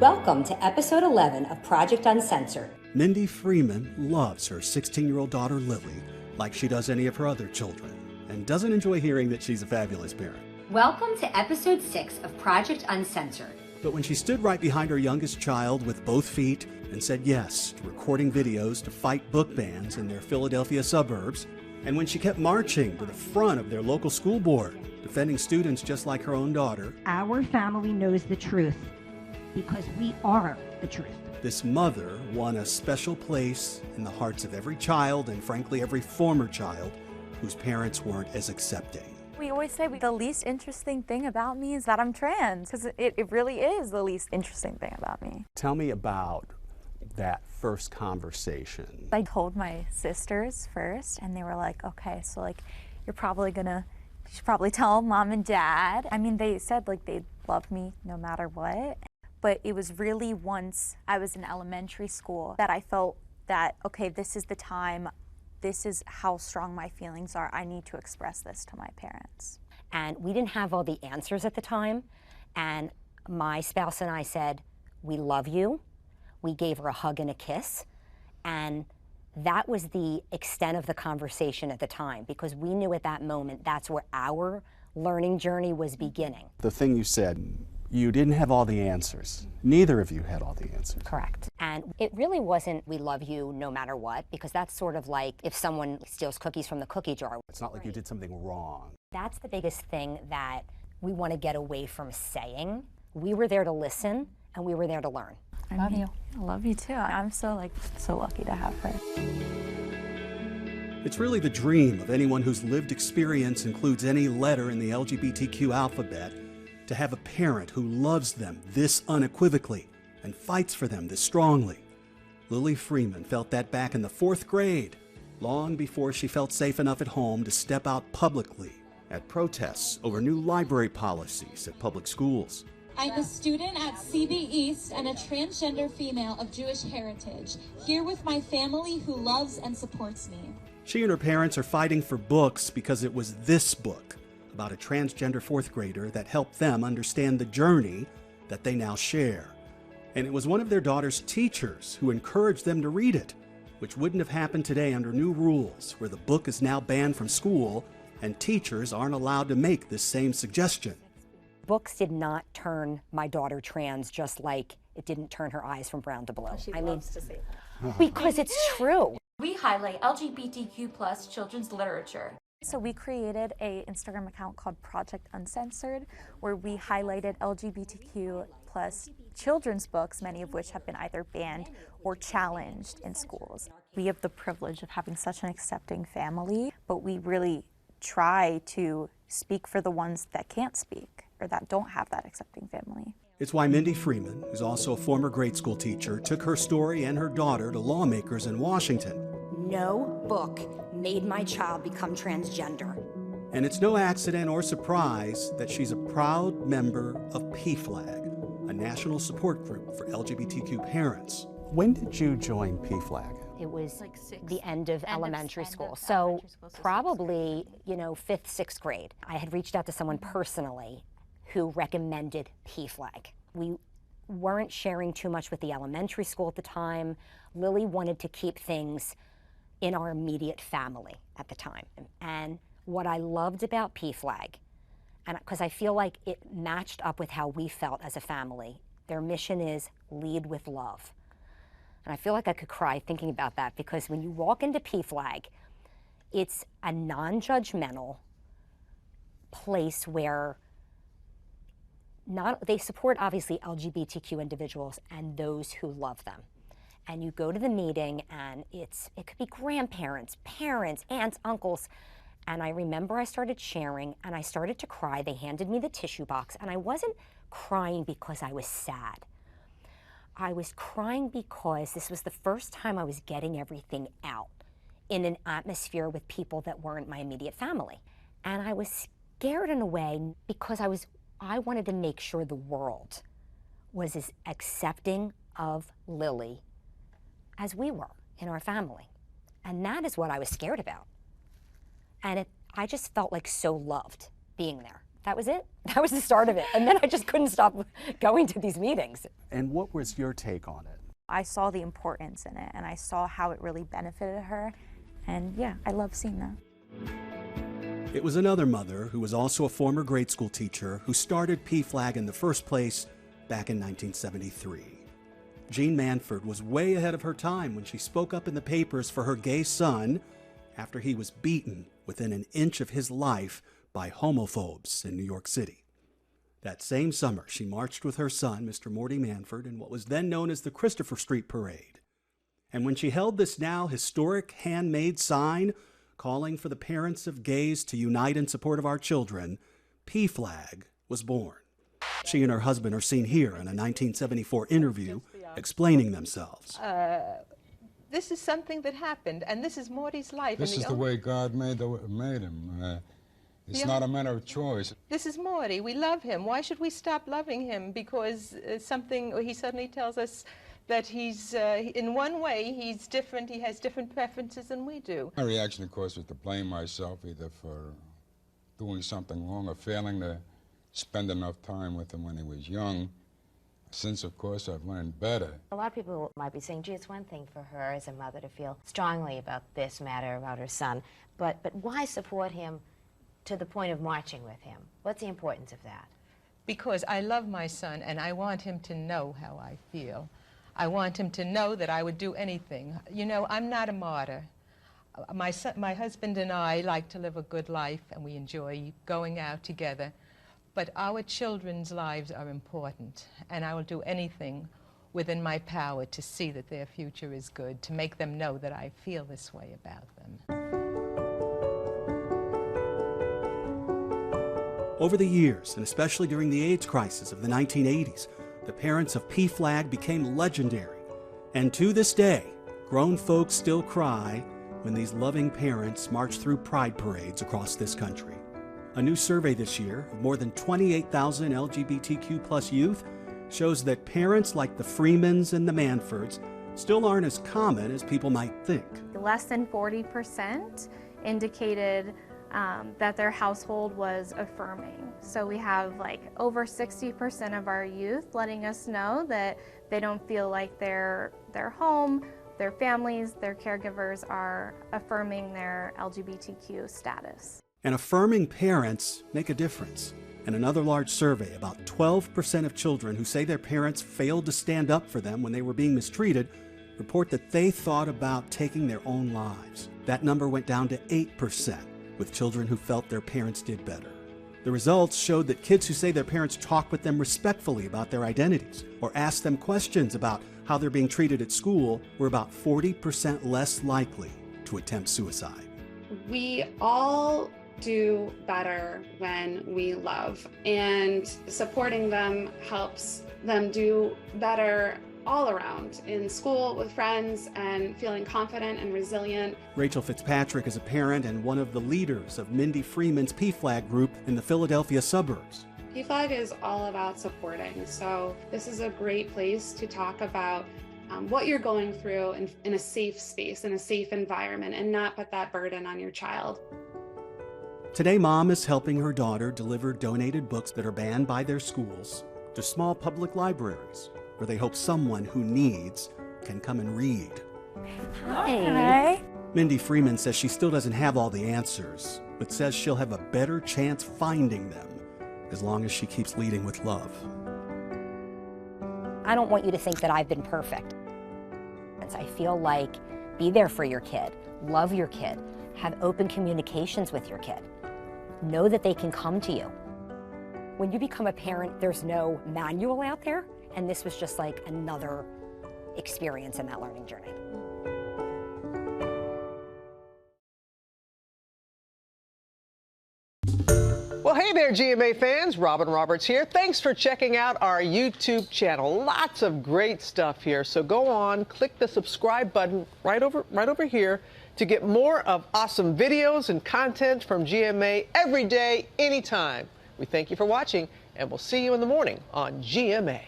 Welcome to episode 11 of Project Uncensored. Mindy Freeman loves her 16-year-old daughter Lily like she does any of her other children, and doesn't enjoy hearing that she's a fabulous parent. Welcome to episode 6 of Project Uncensored. But when she stood right behind her youngest child with both feet and said yes to recording videos to fight book bans in their Philadelphia suburbs, and when she kept marching to the front of their local school board, defending students just like her own daughter, our family knows the truth because we are the truth. this mother won a special place in the hearts of every child, and frankly every former child whose parents weren't as accepting. We always say the least interesting thing about me is that I'm trans, because it really is the least interesting thing about me. Tell me about that first conversation. I told my sisters first, and they were like, okay, so like, you should probably tell mom and dad. I mean, they said like they loved me no matter what. But it was really once I was in elementary school that I felt that, okay, this is the time, this is how strong my feelings are. I need to express this to my parents. And we didn't have all the answers at the time. And my spouse and I said, we love you. We gave her a hug and a kiss. And that was the extent of the conversation at the time, because we knew at that moment that's where our learning journey was beginning. The thing you said, you didn't have all the answers. Neither of you had all the answers. Correct. And it really wasn't, we love you no matter what, because that's sort of like if someone steals cookies from the cookie jar. It's not like you did something wrong. That's the biggest thing that we want to get away from saying. We were there to listen, and we were there to learn. I love you. I love you too. I'm so lucky to have her. It's really the dream of anyone whose lived experience includes any letter in the LGBTQ alphabet, to have a parent who loves them this unequivocally and fights for them this strongly. Lily Freeman felt that back in the 4th grade, long before she felt safe enough at home to step out publicly at protests over new library policies at public schools. I'm a student at CB East and a transgender female of Jewish heritage, here with my family who loves and supports me. She and her parents are fighting for books because it was this book about a transgender 4th grader that helped them understand the journey that they now share. And it was one of their daughter's teachers who encouraged them to read it, which wouldn't have happened today under new rules where the book is now banned from school and teachers aren't allowed to make this same suggestion. Books did not turn my daughter trans, just like it didn't turn her eyes from brown to blue. She loves to say that. Because it's true. We highlight LGBTQ+ children's literature. So we created an Instagram account called Project Uncensored, where we highlighted LGBTQ+ children's books, many of which have been either banned or challenged in schools. We have the privilege of having such an accepting family, but we really try to speak for the ones that can't speak or that don't have that accepting family. It's why Mindy Freeman, who's also a former grade school teacher, took her story and her daughter to lawmakers in Washington. No book made my child become transgender. And it's no accident or surprise that she's a proud member of PFLAG, a national support group for LGBTQ parents. When did you join PFLAG? It was the end of elementary school. So probably, 5th, 6th grade. I had reached out to someone personally who recommended PFLAG. We weren't sharing too much with the elementary school at the time. Lily wanted to keep things in our immediate family at the time. And what I loved about PFLAG, and because I feel like it matched up with how we felt as a family, their mission is lead with love. And I feel like I could cry thinking about that, because when you walk into PFLAG, it's a non-judgmental place where they support obviously LGBTQ individuals and those who love them. And you go to the meeting and it could be grandparents, parents, aunts, uncles. And I remember I started sharing and I started to cry. They handed me the tissue box, and I wasn't crying because I was sad. I was crying because this was the first time I was getting everything out in an atmosphere with people that weren't my immediate family. And I was scared in a way because I wanted to make sure the world was as accepting of Lily as we were in our family. And that is what I was scared about. And I just felt like so loved being there. that was it. That was the start of it. And then I just couldn't stop going to these meetings. And what was your take on it? I saw the importance in it, and I saw how it really benefited her. And yeah, I love seeing that. It was another mother who was also a former grade school teacher who started PFLAG in the first place back in 1973. Jean Manford was way ahead of her time when she spoke up in the papers for her gay son after he was beaten within an inch of his life by homophobes in New York City. That same summer, she marched with her son, Mr. Morty Manford, in what was then known as the Christopher Street Parade. And when she held this now historic handmade sign calling for the parents of gays to unite in support of our children, PFLAG was born. She and her husband are seen here in a 1974 interview explaining themselves. This is something that happened, and this is Morty's life. This is the way God made him. It's not a matter of choice. This is Morty. We love him. Why should we stop loving him? Because he suddenly tells us that he's, in one way, he's different. He has different preferences than we do. My reaction, of course, was to blame myself either for doing something wrong or failing to spend enough time with him when he was young. Since, of course, I've learned better. A lot of people might be saying, gee, it's one thing for her as a mother to feel strongly about this matter, about her son, but why support him to the point of marching with him? What's the importance of that? Because I love my son, and I want him to know how I feel. I want him to know that I would do anything. You know, I'm not a martyr. My husband and I like to live a good life, and we enjoy going out together. But our children's lives are important, and I will do anything within my power to see that their future is good, to make them know that I feel this way about them. Over the years, and especially during the AIDS crisis of the 1980s, the parents of PFLAG became legendary. And to this day, grown folks still cry when these loving parents march through pride parades across this country. A new survey this year of more than 28,000 LGBTQ+ youth shows that parents like the Freemans and the Manfords still aren't as common as people might think. Less than 40% indicated that their household was affirming. So we have like over 60% of our youth letting us know that they don't feel like their home, their families, their caregivers are affirming their LGBTQ status. And affirming parents make a difference. In another large survey, about 12% of children who say their parents failed to stand up for them when they were being mistreated report that they thought about taking their own lives. That number went down to 8% with children who felt their parents did better. The results showed that kids who say their parents talk with them respectfully about their identities or ask them questions about how they're being treated at school were about 40% less likely to attempt suicide. We all do better when we love, and supporting them helps them do better all around, in school, with friends, and feeling confident and resilient. Rachel Fitzpatrick is a parent and one of the leaders of Mindy Freeman's PFLAG group in the Philadelphia suburbs. PFLAG is all about supporting, so this is a great place to talk about what you're going through in a safe space, in a safe environment, and not put that burden on your child. Today, Mom is helping her daughter deliver donated books that are banned by their schools to small public libraries, where they hope someone who needs can come and read. Hi. Mindy Freeman says she still doesn't have all the answers, but says she'll have a better chance finding them as long as she keeps leading with love. I don't want you to think that I've been perfect. I feel like be there for your kid, love your kid, have open communications with your kid. Know that they can come to you. When you become a parent, there's no manual out there, and this was just like another experience in that learning journey. Well, hey there, GMA fans. Robin Roberts here. Thanks for checking out our YouTube channel. Lots of great stuff here. So go on, click the subscribe button right over here to get more of awesome videos and content from GMA every day, anytime. We thank you for watching, and we'll see you in the morning on GMA.